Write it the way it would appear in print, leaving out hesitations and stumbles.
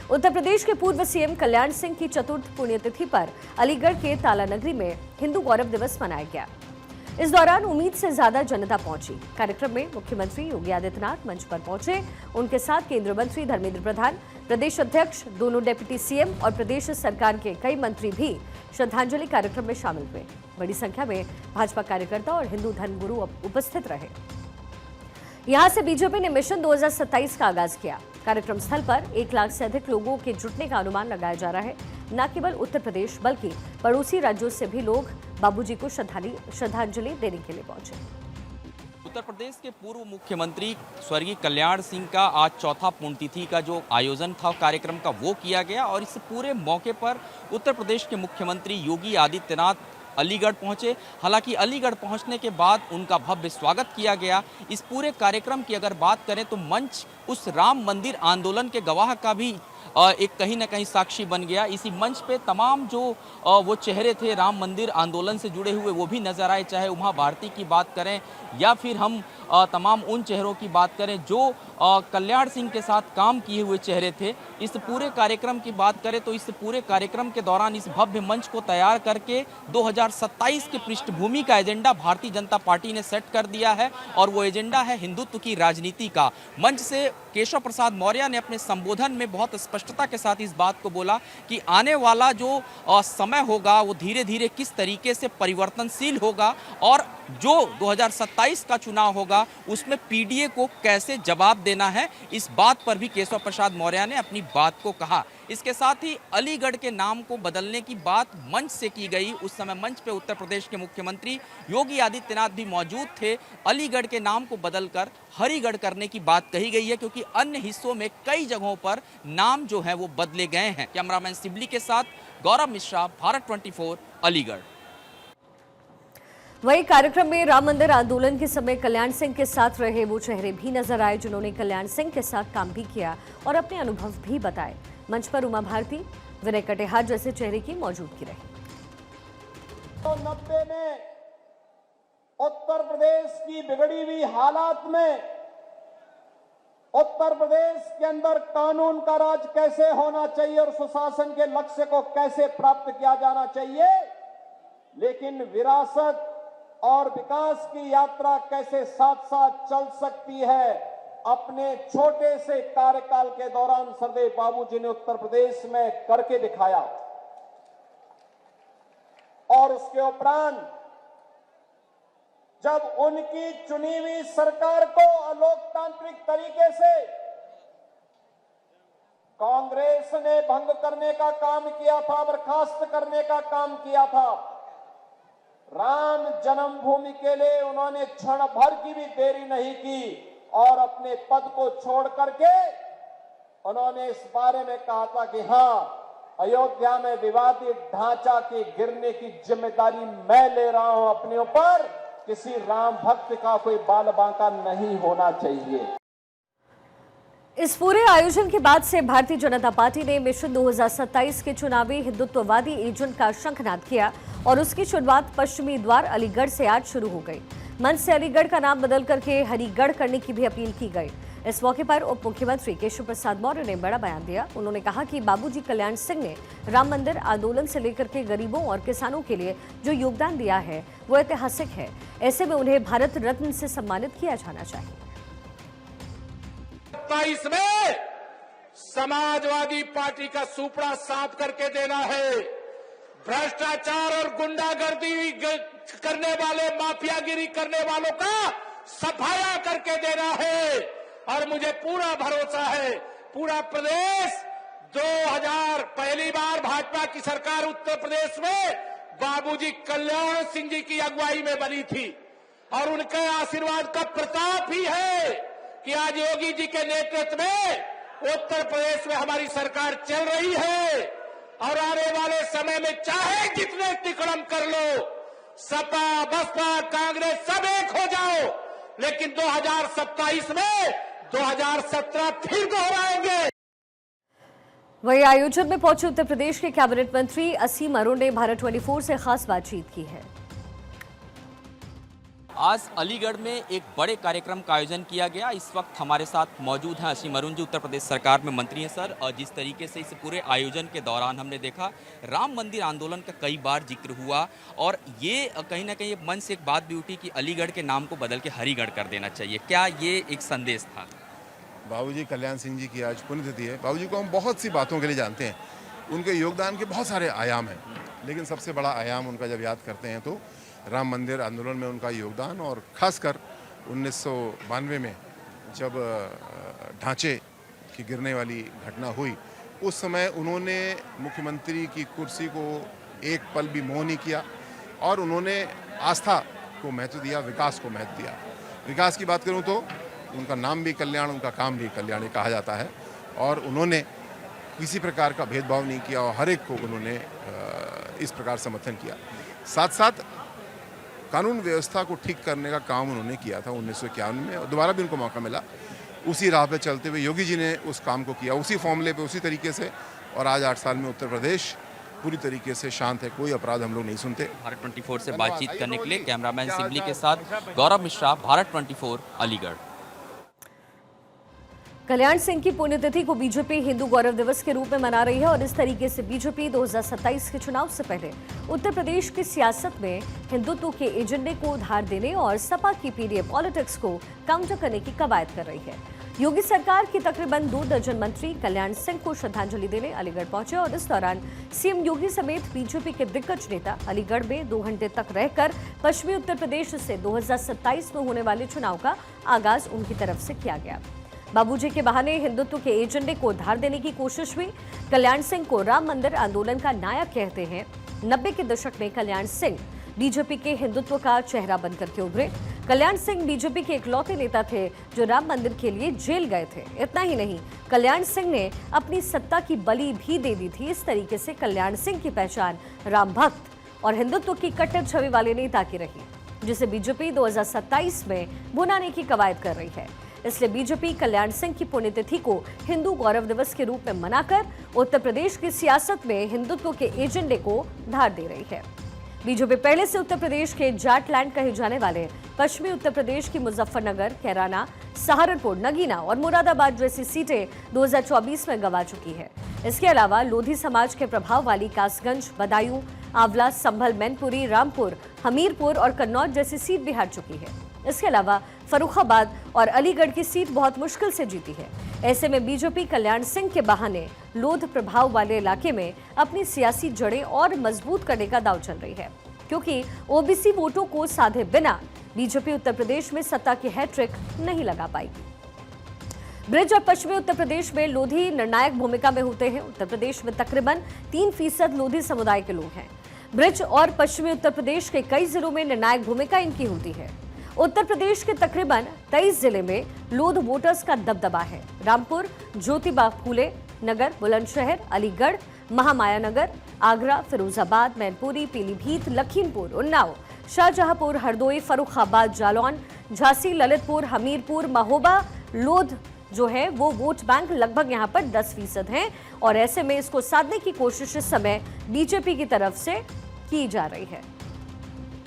उत्तर प्रदेश के पूर्व सीएम कल्याण सिंह की चतुर्थ पुण्यतिथि पर अलीगढ़ के ताला नगरी में हिंदू गौरव दिवस मनाया गया। इस दौरान उम्मीद से ज्यादा जनता पहुंची। कार्यक्रम में मुख्यमंत्री योगी आदित्यनाथ मंच पर पहुंचे। उनके साथ केंद्रीय मंत्री धर्मेंद्र प्रधान, प्रदेश अध्यक्ष, दोनों डिप्टी सीएम और प्रदेश सरकार के कई मंत्री भी श्रद्धांजलि कार्यक्रम में शामिल हुए। बड़ी संख्या में भाजपा कार्यकर्ता और हिंदू धर्मगुरु उपस्थित रहे। यहां से बीजेपी ने मिशन 2027 का आगाज किया। कार्यक्रम स्थल पर 1 लाख से अधिक लोगों के जुटने का अनुमान लगाया जा रहा है। न केवल उत्तर प्रदेश बल्कि पड़ोसी राज्यों से भी लोग बाबूजी को श्रद्धांजलि देने के लिए पहुंचे। उत्तर प्रदेश के पूर्व मुख्यमंत्री स्वर्गीय कल्याण सिंह का आज चौथा पुण्यतिथि का जो आयोजन था कार्यक्रम का वो किया गया और इस पूरे मौके पर उत्तर प्रदेश के मुख्यमंत्री योगी आदित्यनाथ अलीगढ़ पहुंचे। हालांकि अलीगढ़ पहुंचने के बाद उनका भव्य स्वागत किया गया। इस पूरे कार्यक्रम की अगर बात करें तो मंच उस राम मंदिर आंदोलन के गवाह का भी एक कहीं ना कहीं साक्षी बन गया। इसी मंच पे तमाम जो वो चेहरे थे राम मंदिर आंदोलन से जुड़े हुए वो भी नजर आए, चाहे उमा भारती की बात करें या फिर हम तमाम उन चेहरों की बात करें जो कल्याण सिंह के साथ काम किए हुए चेहरे थे। इस पूरे कार्यक्रम की बात करें तो इस पूरे कार्यक्रम के दौरान इस भव्य मंच को तैयार करके 2027 की पृष्ठभूमि का एजेंडा भारतीय जनता पार्टी ने सेट कर दिया है और वो एजेंडा है हिंदुत्व की राजनीति का। मंच से केशव प्रसाद मौर्य ने अपने संबोधन में बहुत स्पष्टता के साथ इस बात को बोला कि आने वाला जो समय होगा वो धीरे धीरे किस तरीके से परिवर्तनशील होगा और जो 2027 का चुनाव होगा उसमें पीडीए को कैसे जवाब देना है, इस बात पर भी केशव प्रसाद मौर्य ने अपनी बात को कहा। इसके साथ ही अलीगढ़ के नाम को बदलने की बात मंच से की गई। उस समय मंच पे उत्तर प्रदेश के मुख्यमंत्री योगी आदित्यनाथ भी मौजूद थे। अलीगढ़ के नाम को बदलकर हरिगढ़ करने की बात कही गई है क्योंकि अन्य हिस्सों में कई जगहों पर नाम जो है वो बदले गए हैं। कैमरामैन सिबली के साथ गौरव मिश्रा, भारत 24, अलीगढ़। वही कार्यक्रम में राम मंदिर आंदोलन के समय कल्याण सिंह के साथ रहे वो चेहरे भी नजर आए जिन्होंने कल्याण सिंह के साथ काम भी किया और अपने अनुभव भी बताए। मंच पर उमा भारती, विनय कटिहार जैसे चेहरे की मौजूदगी रही। 1990 में उत्तर प्रदेश की बिगड़ी हुई हालात में उत्तर प्रदेश के अंदर कानून का राज कैसे होना चाहिए और सुशासन के लक्ष्य को कैसे प्राप्त किया जाना चाहिए, लेकिन विरासत और विकास की यात्रा कैसे साथ साथ चल सकती है, अपने छोटे से कार्यकाल के दौरान सरदेव बाबूजी ने उत्तर प्रदेश में करके दिखाया। और उसके उपरांत जब उनकी चुनी हुई सरकार को अलोकतांत्रिक तरीके से कांग्रेस ने भंग करने का काम किया था, बर्खास्त करने का काम किया था, राम जन्मभूमि के लिए उन्होंने क्षण भर की भी देरी नहीं की और अपने पद को छोड़ करके उन्होंने इस बारे में कहा था कि हां, अयोध्या में विवादित ढांचा के गिरने की जिम्मेदारी मैं ले रहा हूं अपने ऊपर, किसी राम भक्त का कोई बाल बांका नहीं होना चाहिए। इस पूरे आयोजन के बाद से भारतीय जनता पार्टी ने मिशन 2027 के चुनावी हिंदुत्ववादी एजेंट का शंखनाद किया और उसकी शुरुआत पश्चिमी द्वार अलीगढ़ से आज शुरू हो गई। मंच से अलीगढ़ का नाम बदल करके हरिगढ़ करने की भी अपील की गई। इस मौके पर उप मुख्यमंत्री केशव प्रसाद मौर्य ने बड़ा बयान दिया। उन्होंने कहा कि बाबूजी कल्याण सिंह ने राम मंदिर आंदोलन से लेकर के गरीबों और किसानों के लिए जो योगदान दिया है वो ऐतिहासिक है। ऐसे में उन्हें भारत रत्न से सम्मानित किया जाना चाहिए। 27 में समाजवादी पार्टी का सुपड़ा साफ करके देना है। भ्रष्टाचार और गुंडागर्दी करने वाले, माफियागिरी करने वालों का सफाया करके देना है। और मुझे पूरा भरोसा है पूरा प्रदेश 2000 पहली बार भाजपा की सरकार उत्तर प्रदेश में बाबूजी कल्याण सिंह जी की अगुवाई में बनी थी और उनके आशीर्वाद का प्रताप ही है कि आज योगी जी के नेतृत्व में उत्तर प्रदेश में हमारी सरकार चल रही है। और आने वाले समय में चाहे जितने तिकड़म कर लो, सपा बसपा कांग्रेस सब एक हो जाओ, लेकिन 2027 में 2017 फिर दोहराएंगे। वही आयोजन में पहुंचे उत्तर प्रदेश के कैबिनेट मंत्री असीम अरुण ने भारत 24 से खास बातचीत की है। आज अलीगढ़ में एक बड़े कार्यक्रम का आयोजन किया गया। इस वक्त हमारे साथ मौजूद हैं असीम अरुण जी, उत्तर प्रदेश सरकार में मंत्री हैं सर। और जिस तरीके से इस पूरे आयोजन के दौरान हमने देखा राम मंदिर आंदोलन का कई बार जिक्र हुआ और ये कहीं ना कहीं मन से एक बात भी उठी कि अलीगढ़ के नाम को बदल के हरिगढ़ कर देना चाहिए। क्या ये एक संदेश था? बाबूजी कल्याण सिंह जी की आज पुण्यतिथि है। बाबूजी को हम बहुत सी बातों के लिए जानते हैं, उनके योगदान के बहुत सारे आयाम हैं, लेकिन सबसे बड़ा आयाम उनका जब याद करते हैं तो राम मंदिर आंदोलन में उनका योगदान, और ख़ासकर 1992 में जब ढांचे की गिरने वाली घटना हुई, उस समय उन्होंने मुख्यमंत्री की कुर्सी को एक पल भी मोह नहीं किया और उन्होंने आस्था को महत्व दिया, विकास को महत्व दिया। विकास की बात करूं तो उनका नाम भी कल्याण, उनका काम भी कल्याण कहा जाता है, और उन्होंने किसी प्रकार का भेदभाव नहीं किया और हर एक को उन्होंने इस प्रकार समर्थन किया। साथ साथ कानून व्यवस्था को ठीक करने का काम उन्होंने किया था 1951 में, और दोबारा भी उनको मौका मिला। उसी राह पे चलते हुए योगी जी ने उस काम को किया, उसी फॉर्मूले पे, उसी तरीके से, और आज 8 साल में उत्तर प्रदेश पूरी तरीके से शांत है, कोई अपराध हम लोग नहीं सुनते। भारत 24 से बातचीत करने के लिए कैमरामैन सिबली के साथ गौरव मिश्रा, भारत 24, अलीगढ़। कल्याण सिंह की पुण्यतिथि को बीजेपी हिंदू गौरव दिवस के रूप में मना रही है और इस तरीके से बीजेपी 2027 के चुनाव से पहले उत्तर प्रदेश की सियासत में हिंदुत्व के एजेंडे को उधार देने और सपा की पीडीए पॉलिटिक्स को काउंटर करने की कवायद कर रही है। योगी सरकार की तकरीबन 2 दर्जन मंत्री कल्याण सिंह को श्रद्धांजलि देने अलीगढ़ पहुंचे और इस दौरान सीएम योगी समेत बीजेपी के दिग्गज नेता अलीगढ़ में 2 घंटे तक रहकर पश्चिमी उत्तर प्रदेश से 2027 में होने वाले चुनाव का आगाज उनकी तरफ से किया गया। बाबूजी के बहाने हिंदुत्व के एजेंडे को उधार देने की कोशिश हुई। कल्याण सिंह को राम मंदिर आंदोलन का नायक कहते हैं। 90 के दशक में कल्याण सिंह बीजेपी के हिंदुत्व का चेहरा बनकर के उभरे। कल्याण सिंह बीजेपी के इकलौते नेता थे जो राम मंदिर के लिए जेल गए थे। इतना ही नहीं, कल्याण सिंह ने अपनी सत्ता की बलि भी दे दी थी। इस तरीके से कल्याण सिंह की पहचान राम भक्त और हिंदुत्व की कट्टर छवि वाले नेता की रही, जिसे बीजेपी 2027 में भुनाने की कवायद कर रही है। इसलिए बीजेपी कल्याण सिंह की पुण्यतिथि को हिंदू गौरव दिवस के रूप में मनाकर उत्तर प्रदेश की सियासत में हिंदुत्व के एजेंडे को धार दे रही है। बीजेपी पहले से उत्तर प्रदेश के जाटलैंड कहे जाने वाले पश्चिमी उत्तर प्रदेश की मुजफ्फरनगर, कैराना, सहारनपुर, नगीना और मुरादाबाद जैसी सीटें 2024 में गंवा चुकी है। इसके अलावा लोधी समाज के प्रभाव वाली कासगंज, बदायूं, आंवला, संभल, मैनपुरी, रामपुर, हमीरपुर और कन्नौज जैसी सीट भी हार चुकी है। इसके अलावा फर्रुखाबाद और अलीगढ़ की सीट बहुत मुश्किल से जीती है। ऐसे में बीजेपी कल्याण सिंह के बहाने लोध प्रभाव वाले इलाके में अपनी सियासी जड़ें और मजबूत करने का दांव चल रही है, क्योंकि ओबीसी वोटों को साधे बिना बीजेपी उत्तर प्रदेश में सत्ता की हैट्रिक नहीं लगा पाएगी। ब्रिज और पश्चिमी उत्तर प्रदेश में लोधी निर्णायक भूमिका में होते हैं। उत्तर प्रदेश में तकरीबन 3% लोधी समुदाय के लोग हैं। ब्रिज और पश्चिमी उत्तर प्रदेश के कई जिलों में निर्णायक भूमिका इनकी होती है। उत्तर प्रदेश के तकरीबन 23 जिले में लोध वोटर्स का दबदबा है। रामपुर, ज्योतिबा फूले नगर, बुलंदशहर, अलीगढ़, महामाया नगर, आगरा, फिरोजाबाद, मैनपुरी, पीलीभीत, लखीमपुर, उन्नाव, शाहजहांपुर, हरदोई, फर्रुखाबाद, जालौन, झांसी, ललितपुर, हमीरपुर, महोबा, लोध जो है वो वोट बैंक लगभग यहाँ पर 10% हैं और ऐसे में इसको साधने की कोशिश इस समय बीजेपी की तरफ से की जा रही है।